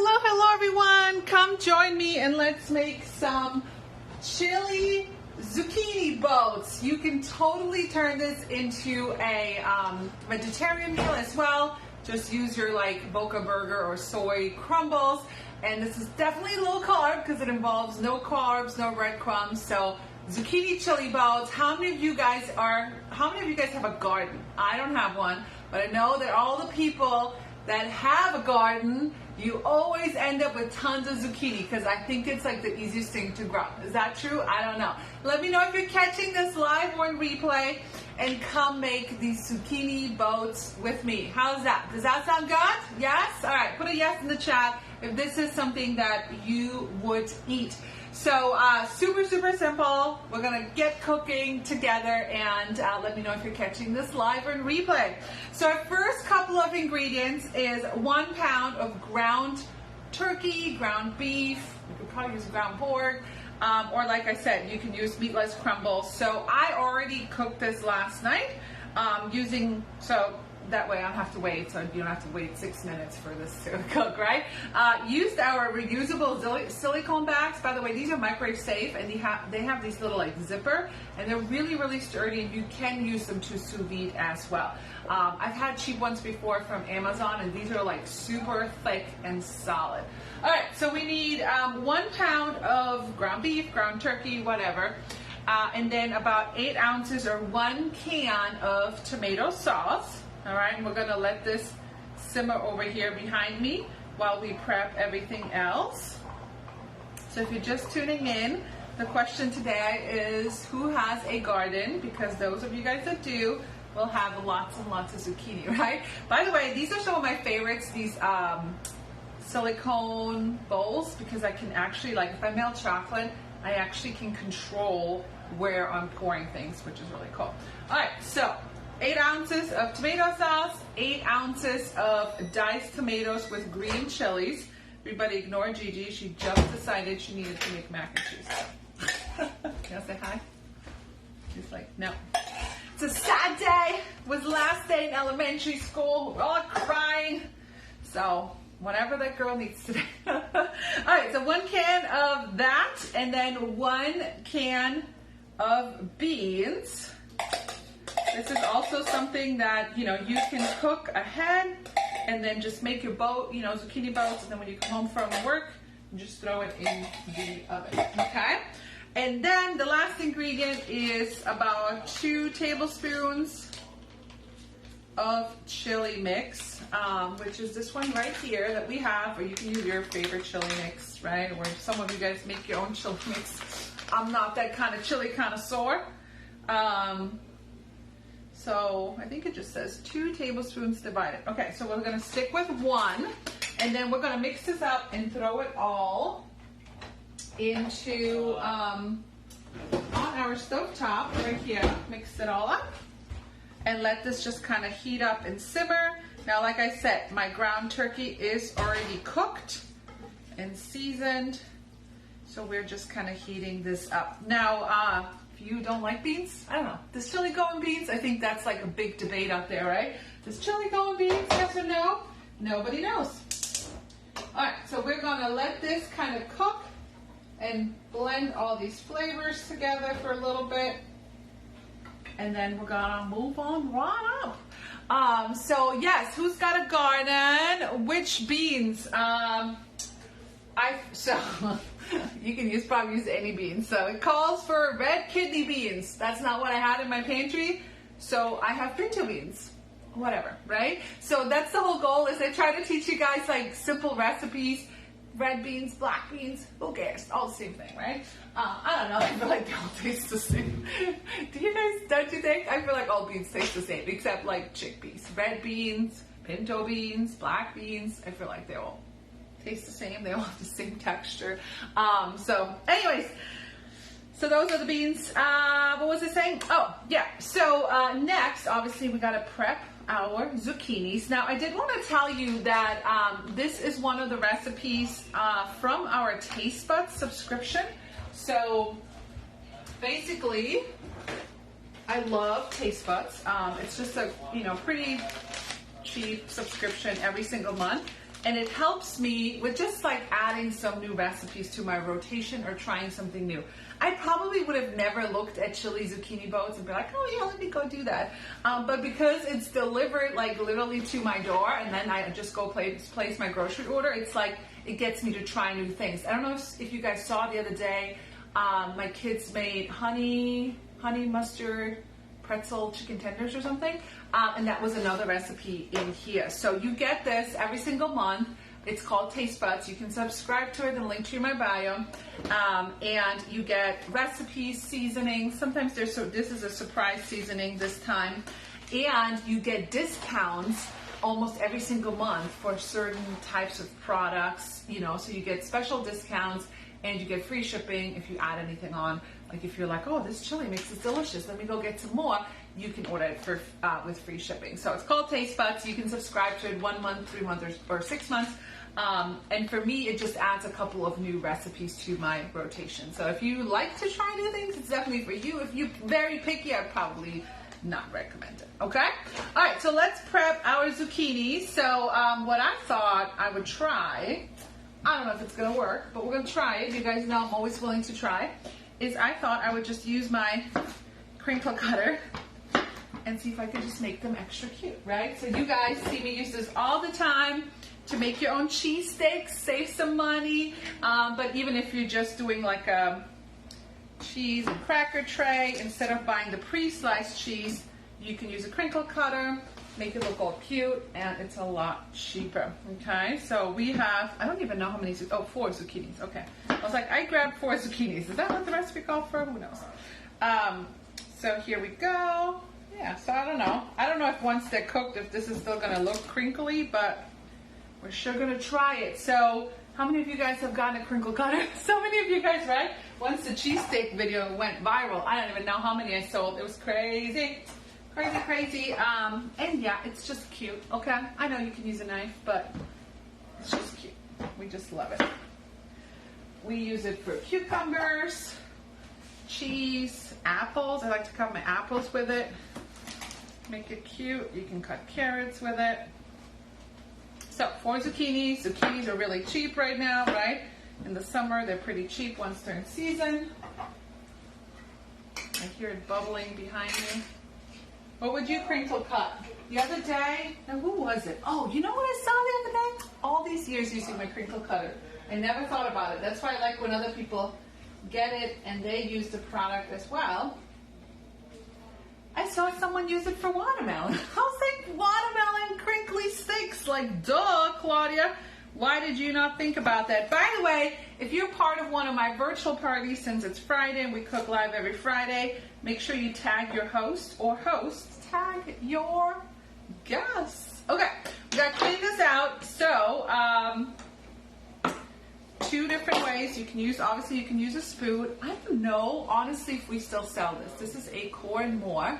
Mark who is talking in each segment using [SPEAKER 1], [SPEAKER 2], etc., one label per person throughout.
[SPEAKER 1] Hello everyone. Come join me and let's make some chili zucchini boats. You can totally turn this into a vegetarian meal as well. Just use your like Boca burger or soy crumbles. And this is definitely low carb because it involves no carbs, no breadcrumbs. So zucchini chili boats. How many of you guys have a garden? I don't have one, but I know that all the people that have a garden, you always end up with tons of zucchini because I think it's like the easiest thing to grow. Is that true? I don't know. Let me know if you're catching this live or in replay and come make these zucchini boats with me. How's that? Does that sound good? Yes? All right, put a yes in the chat if this is something that you would eat. So super simple. We're gonna get cooking together and let me know if you're catching this live or in replay. So our first couple of ingredients is 1 pound of ground turkey, ground beef. You could probably use ground pork, or like I said, you can use meatless crumbles. So I already cooked this last night that way I don't have to wait, so you don't have to wait 6 minutes for this to cook, right? Used our reusable silicone bags. By the way, these are microwave safe, and they have these little like zipper, and they're really sturdy, and you can use them to sous vide as well. I've had cheap ones before from Amazon, and these are like super thick and solid. All right, so we need 1 pound of ground beef, ground turkey, whatever, and then about 8 ounces or 1 can of tomato sauce. All right, and we're gonna let this simmer over here behind me while we prep everything else. So if you're just tuning in, the question today is who has a garden? Because those of you guys that do will have lots and lots of zucchini, right? By the way, these are some of my favorites, these silicone bowls, because I can actually, like if I melt chocolate, I actually can control where I'm pouring things, which is really cool. All right, so 8 ounces of tomato sauce, 8 ounces of diced tomatoes with green chilies. Everybody ignore Gigi. She just decided she needed to make mac and cheese. Can I say hi? She's like, no. It's a sad day. It was last day in elementary school. We're all crying. So whatever that girl needs today. All right, so 1 can of that, and then 1 can of beans. This is also something that, you can cook ahead and then just make your boat, zucchini boats, and then when you come home from work, you just throw it in the oven, okay? And then the last ingredient is about 2 tablespoons of chili mix, which is this one right here that we have, or you can use your favorite chili mix, right? Or some of you guys make your own chili mix. I'm not that kind of chili connoisseur. So I think it just says 2 tablespoons divided. Okay, so we're gonna stick with 1, and then we're gonna mix this up and throw it all into on our stovetop right here. Mix it all up and let this just kind of heat up and simmer. Now, like I said, my ground turkey is already cooked and seasoned, so we're just kind of heating this up. Now, if you don't like beans, I don't know. Does chili go in beans? I think that's like a big debate out there, right? Does chili go in beans, yes or no? Nobody knows. All right, so we're gonna let this kind of cook and blend all these flavors together for a little bit. And then we're gonna move on right up. So yes, who's got a garden? Which beans? You can probably use any beans. So it calls for red kidney beans. That's not what I had in my pantry. So I have pinto beans. Whatever, right? So that's the whole goal, is I try to teach you guys like simple recipes. Red beans, black beans, who cares? All the same thing, right? I don't know, I feel like they all taste the same. Don't you think? I feel like all beans taste the same, except like chickpeas. Red beans, pinto beans, black beans, I feel like they all taste the same. They all have the same texture. So anyways, so those are the beans. What was I saying? Oh, yeah. So next, obviously, we got to prep our zucchinis. Now, I did want to tell you that this is one of the recipes from our Taste Buds subscription. So basically, I love Taste Buds. It's just a pretty cheap subscription every single month. and it helps me with just like adding some new recipes to my rotation or trying something new. I probably would have never looked at chili zucchini boats and be like, oh yeah, let me go do that. But because it's delivered like literally to my door, and then I just go place my grocery order, it's like it gets me to try new things. I don't know if you guys saw the other day, my kids made honey mustard pretzel chicken tenders or something, and that was another recipe in here. So you get this every single month. It's called Taste Buds. You can subscribe to it and link to in my bio, and you get recipes, seasonings. Sometimes this is a surprise seasoning this time, and you get discounts almost every single month for certain types of products, you know, so you get special discounts and you get free shipping if you add anything on. Like if you're like, oh, this chili makes this delicious, let me go get some more, you can order it for with free shipping. So it's called Taste Buds. You can subscribe to it 1 month, 3 months, or 6 months. And for me, it just adds a couple of new recipes to my rotation. So if you like to try new things, it's definitely for you. If you're very picky, I'd probably not recommend it. Okay? All right, so let's prep our zucchini. So what I thought I would try, I don't know if it's gonna work, but we're gonna try it. You guys know I'm always willing to try. Is I thought I would just use my crinkle cutter and see if I could just make them extra cute, right? So you guys see me use this all the time to make your own cheese steaks, save some money. But even if you're just doing like a cheese and cracker tray, instead of buying the pre-sliced cheese, you can use a crinkle cutter, make it look all cute, and it's a lot cheaper. Okay, so we have, I don't even know how many, 4 zucchinis. Okay, I was like, I grabbed 4 zucchinis. Is that what the recipe called for? Who knows? So here we go. Yeah, so I don't know if once they're cooked, if this is still gonna look crinkly, but we're sure gonna try it. So how many of you guys have gotten a crinkle cutter? So many of you guys, right? Once the cheesesteak video went viral, I don't even know how many I sold. It was crazy. Crazy. And yeah, it's just cute, okay? I know you can use a knife, but it's just cute. We just love it. We use it for cucumbers, cheese, apples. I like to cut my apples with it. Make it cute. You can cut carrots with it. So 4 zucchinis. Zucchinis are really cheap right now, right? In the summer, they're pretty cheap once they're in season. I hear it bubbling behind me. What would you crinkle cut? The other day, now who was it? Oh, you know what I saw the other day? All these years using my crinkle cutter. I never thought about it. That's why I like when other people get it and they use the product as well. I saw someone use it for watermelon. I was like, watermelon crinkly sticks. Like, duh, Claudia. Why did you not think about that? By the way, if you're part of one of my virtual parties, since it's Friday and we cook live every Friday, make sure you tag your host or hosts, tag your guests. Okay, we got to clean this out. So, 2 different ways you can use. Obviously, you can use a spoon. I don't know, honestly, if we still sell this. This is a core and more.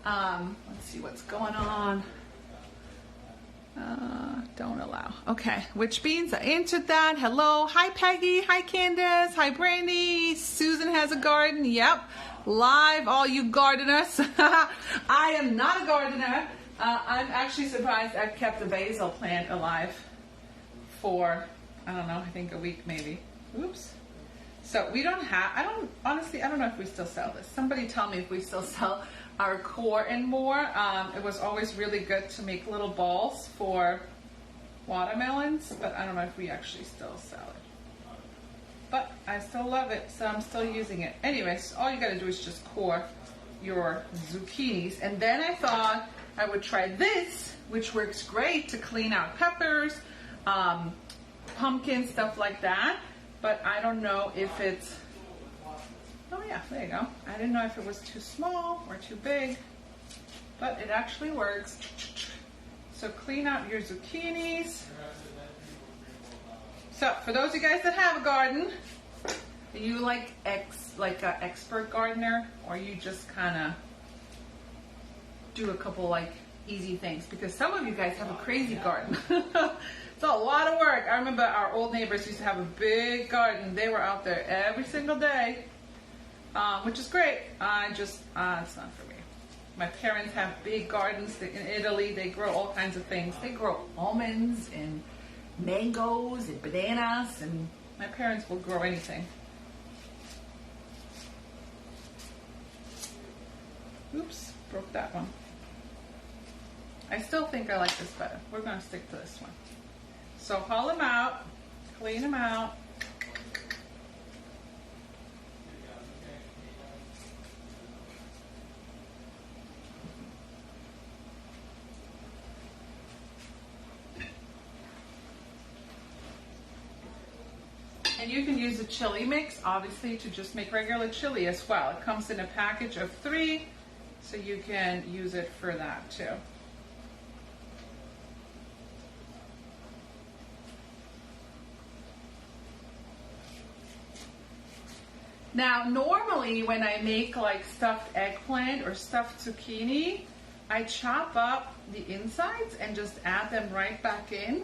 [SPEAKER 1] Let's see what's going on. Don't allow. Okay, which beans? I answered that. Hello. Hi, Peggy. Hi, Candace. Hi, Brandy. Susan has a garden. Yep. Live, all you gardeners. I am not a gardener. I'm actually surprised I've kept the basil plant alive for, I don't know, I think a week maybe. Oops. So we don't have, honestly, I don't know if we still sell this. Somebody tell me if we still sell our core and more. It was always really good to make little balls for watermelons, but I don't know if we actually still sell it. But I still love it, so I'm still using it. Anyways, all you gotta do is just core your zucchinis. And then I thought I would try this, which works great to clean out peppers, pumpkin, stuff like that. But I don't know if it's, oh yeah, there you go. I didn't know if it was too small or too big, but it actually works. So clean out your zucchinis. So for those of you guys that have a garden, are you like an expert gardener, or you just kind of do a couple like easy things? Because some of you guys have a crazy garden. It's a lot of work. I remember our old neighbors used to have a big garden. They were out there every single day. Which is great. It's not for me. My parents have big gardens in Italy. They grow all kinds of things. They grow almonds and mangoes and bananas, and my parents will grow anything. Oops, broke that one. I still think I like this better. We're going to stick to this one. So haul them out, clean them out. And you can use a chili mix, obviously, to just make regular chili as well. It comes in a package of 3, so you can use it for that too. Now, normally when I make like stuffed eggplant or stuffed zucchini, I chop up the insides and just add them right back in.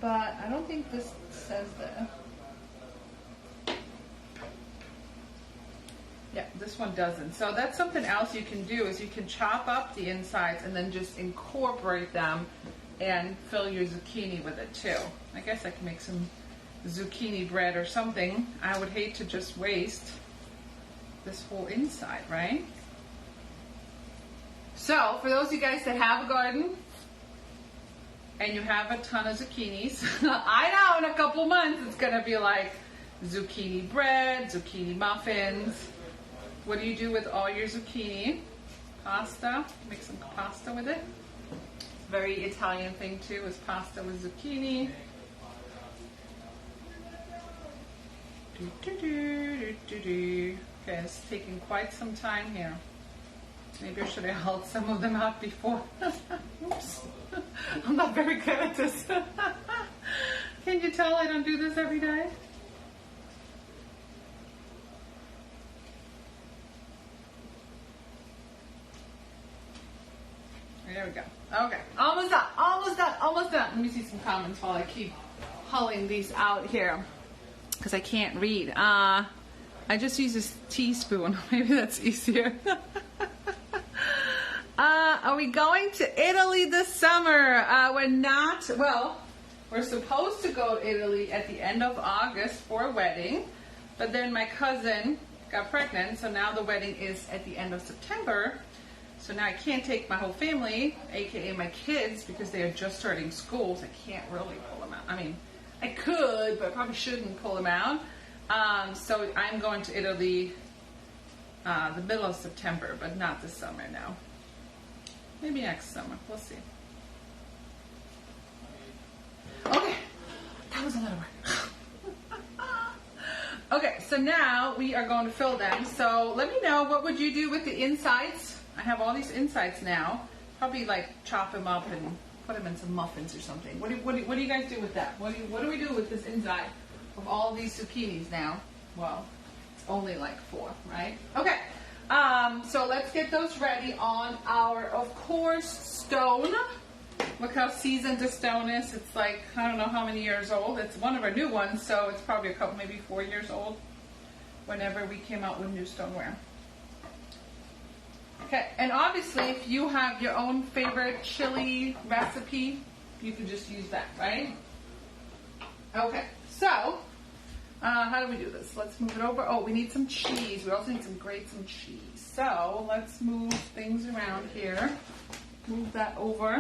[SPEAKER 1] But I don't think this says that. Yeah, this one doesn't. So that's something else you can do, is you can chop up the insides and then just incorporate them and fill your zucchini with it too. I guess I can make some zucchini bread or something. I would hate to just waste this whole inside, right? So for those of you guys that have a garden and you have a ton of zucchinis, I know in a couple months it's gonna be like zucchini bread, zucchini muffins. What do you do with all your zucchini? Pasta. Make some pasta with it. Very Italian thing too, is pasta with zucchini. Okay, it's taking quite some time here. Maybe I should have held some of them out before. Oops. I'm not very good at this. Can you tell I don't do this every day? There we go. Okay, almost done, almost done, almost done. Let me see some comments while I keep hulling these out here, because I can't read. I just use this teaspoon. Maybe that's easier. Are we going to Italy this summer? We're not. Well, we're supposed to go to Italy at the end of August for a wedding, but then my cousin got pregnant, so now the wedding is at the end of September. So now I can't take my whole family, aka my kids, because they are just starting school, so I can't really pull them out. I mean, I could, but I probably shouldn't pull them out. So I'm going to Italy the middle of September, but not this summer now. Maybe next summer. We'll see. Okay, that was a lot of work. Okay, so now we are going to fill them. So let me know, what would you do with the insides? I have all these insides now. Probably like chop them up and put them in some muffins or something. What do you guys do with that? What do we do with this inside of all these zucchinis now? Well, it's only like 4, right? Okay, so let's get those ready on our, of course, stone. Look how seasoned the stone is. It's like, I don't know how many years old. It's one of our new ones, so it's probably a couple, maybe 4 years old, whenever we came out with new stoneware. Okay, and obviously if you have your own favorite chili recipe, you can just use that, right? Okay, so how do we do this? Let's move it over. Oh, we need some cheese. We also need some cheese. So let's move things around here. Move that over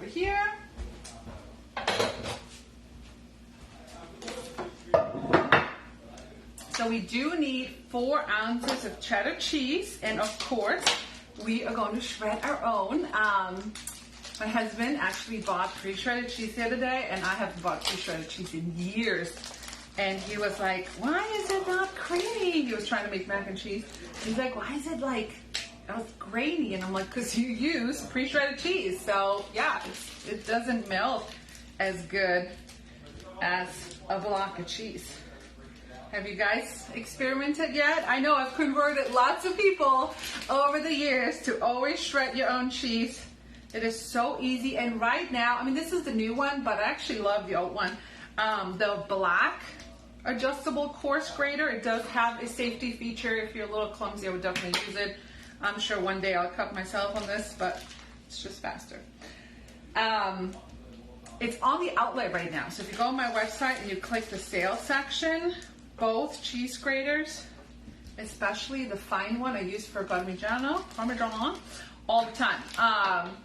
[SPEAKER 1] here. So we do need 4 ounces of cheddar cheese, and of course, we are going to shred our own. My husband actually bought pre-shredded cheese the other day, and I haven't bought pre-shredded cheese in years. And he was like, why is it not creamy? He was trying to make mac and cheese. He's like, why is it like, that was grainy? And I'm like, because you use pre-shredded cheese. So yeah, it doesn't melt as good as a block of cheese. Have you guys experimented yet? I know I've converted lots of people over the years to always shred your own cheese. It is so easy. And right now, I mean, this is the new one, but I actually love the old one. The black adjustable coarse grater, it does have a safety feature. If you're a little clumsy, I would definitely use it. I'm sure one day I'll cut myself on this, but it's just faster. It's on the outlet right now. So if you go on my website and you click the sales section, both cheese graters, especially the fine one I use for Parmigiano, all the time.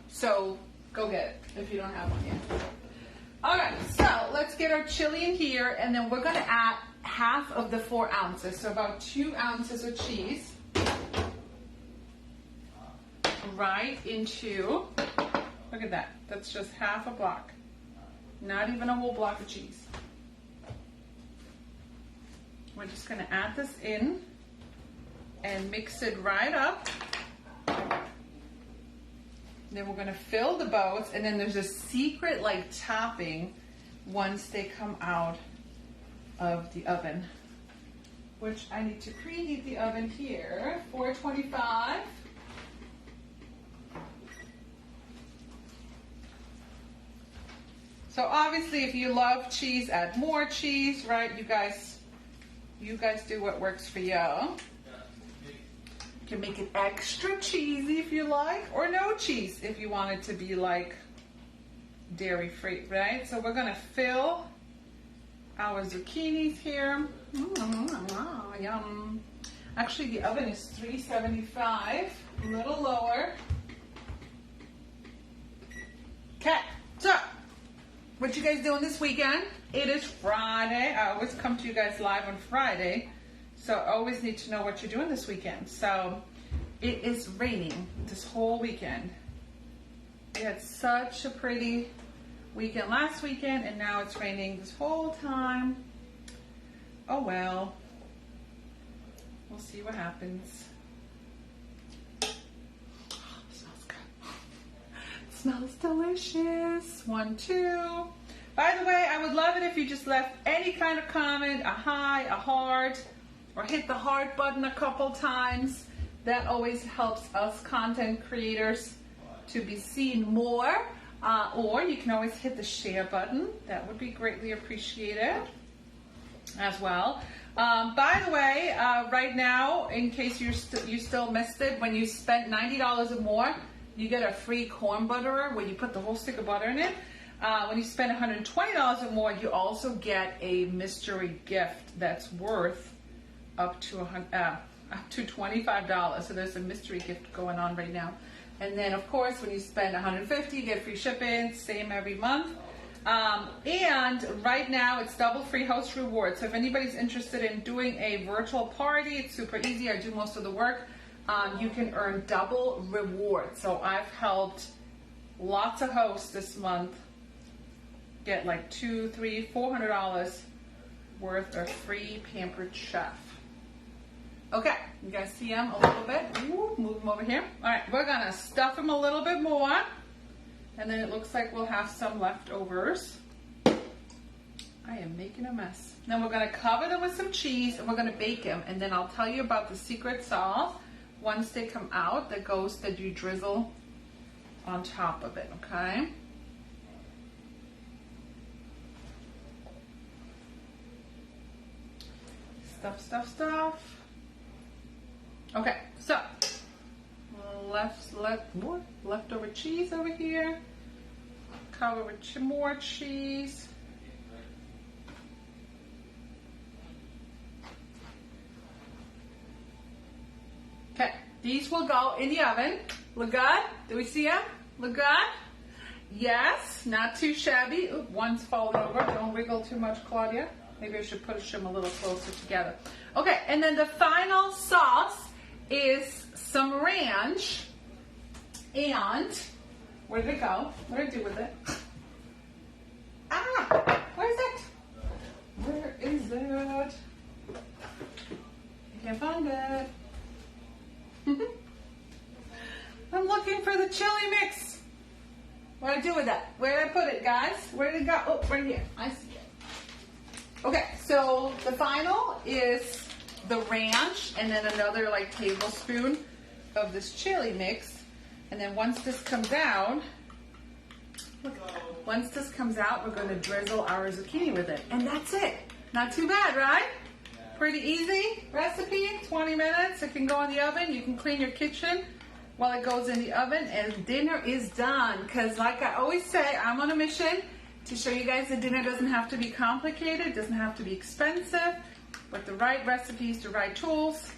[SPEAKER 1] So go get it if you don't have one yet. All right, so let's get our chili in here, and then we're gonna add half of the 4 ounces, so about 2 ounces of cheese right into, look at that, that's just half a block, not even a whole block of cheese. We're just gonna add this in and mix it right up. Then we're gonna fill the boats, and then there's a secret like topping once they come out of the oven, which I need to preheat the oven here, 425. So obviously if you love cheese, add more cheese, right? You guys do what works for you. You can make it extra cheesy if you like, or no cheese if you want it to be like dairy free, right? So we're gonna fill our zucchinis here. Yum. Actually, the oven is 375, a little lower. Okay, so what you guys doing this weekend? It is Friday. I always come to you guys live on Friday, so I always need to know what you're doing this weekend. So it is raining this whole weekend. We had such a pretty weekend last weekend, and now it's raining this whole time. Oh well, we'll see what happens. Oh, it smells good. It smells delicious. 1, 2. By the way, I would love it if you just left any kind of comment, a high, a heart, or hit the heart button a couple times. That always helps us content creators to be seen more. Or you can always hit the share button. That would be greatly appreciated as well. By the way, right now, in case you still missed it, when you spend $90 or more, you get a free corn butterer where you put the whole stick of butter in it. When you spend $120 or more, you also get a mystery gift that's worth up to $25. So there's a mystery gift going on right now. And then, of course, when you spend $150, you get free shipping, same every month. And right now, it's double free host rewards. So if anybody's interested in doing a virtual party, it's super easy. I do most of the work. You can earn double rewards. So I've helped lots of hosts this month get like $200, $300, $400 worth of free Pampered Chef. Okay, you guys see them a little bit? Ooh, move them over here. All right, we're gonna stuff them a little bit more, and then it looks like we'll have some leftovers. I am making a mess. Then we're gonna cover them with some cheese, and we're gonna bake them, and then I'll tell you about the secret sauce once they come out that you drizzle on top of it, okay? Stuff, stuff, stuff. Okay, so leftover cheese over here. Cover with more cheese. Okay, these will go in the oven. Look good? Do we see them? Look good? Yes, not too shabby. Oop, one's falling over. Don't wiggle too much, Claudia. Maybe I should push them a little closer together. Okay, and then the final sauce is some ranch. And where did it go? What did I do with it? Ah, where is it? Where is it? I can't find it. I'm looking for the chili mix. What did I do with that? Where did I put it, guys? Where did it go? Oh, right here. I see it. Okay, so the final is the ranch, and then another like tablespoon of this chili mix. And then once this comes out, we're going to drizzle our zucchini with it. And that's it. Not too bad, right? Pretty easy recipe, 20 minutes. It can go in the oven. You can clean your kitchen while it goes in the oven, and dinner is done. Because like I always say, I'm on a mission to show you guys that dinner doesn't have to be complicated, doesn't have to be expensive. With the right recipes, the right tools,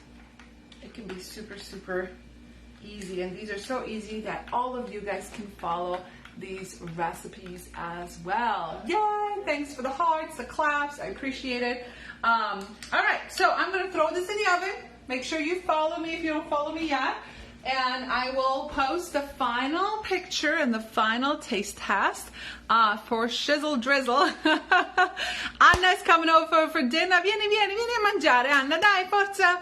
[SPEAKER 1] it can be super, super easy. And these are so easy that all of you guys can follow these recipes as well. Yay! Thanks for the hearts, the claps. I appreciate it. All right, so I'm going to throw this in the oven. Make sure you follow me if you don't follow me yet. And I will post the final picture and the final taste test for Shizzle Drizzle. Anna's coming over for dinner. Vieni a mangiare, Anna, dai, forza.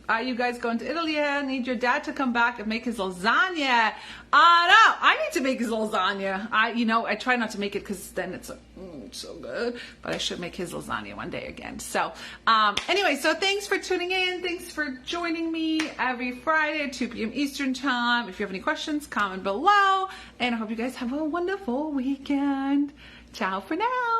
[SPEAKER 1] Are you guys going to Italy? I need your dad to come back and make his lasagna. No, I need to make his lasagna. I try not to make it because then it's so good, but I should make his lasagna one day again. So anyway, so thanks for tuning in. Thanks for joining me every Friday at 2 p.m. Eastern time. If you have any questions, comment below. And I hope you guys have a wonderful weekend. Ciao for now.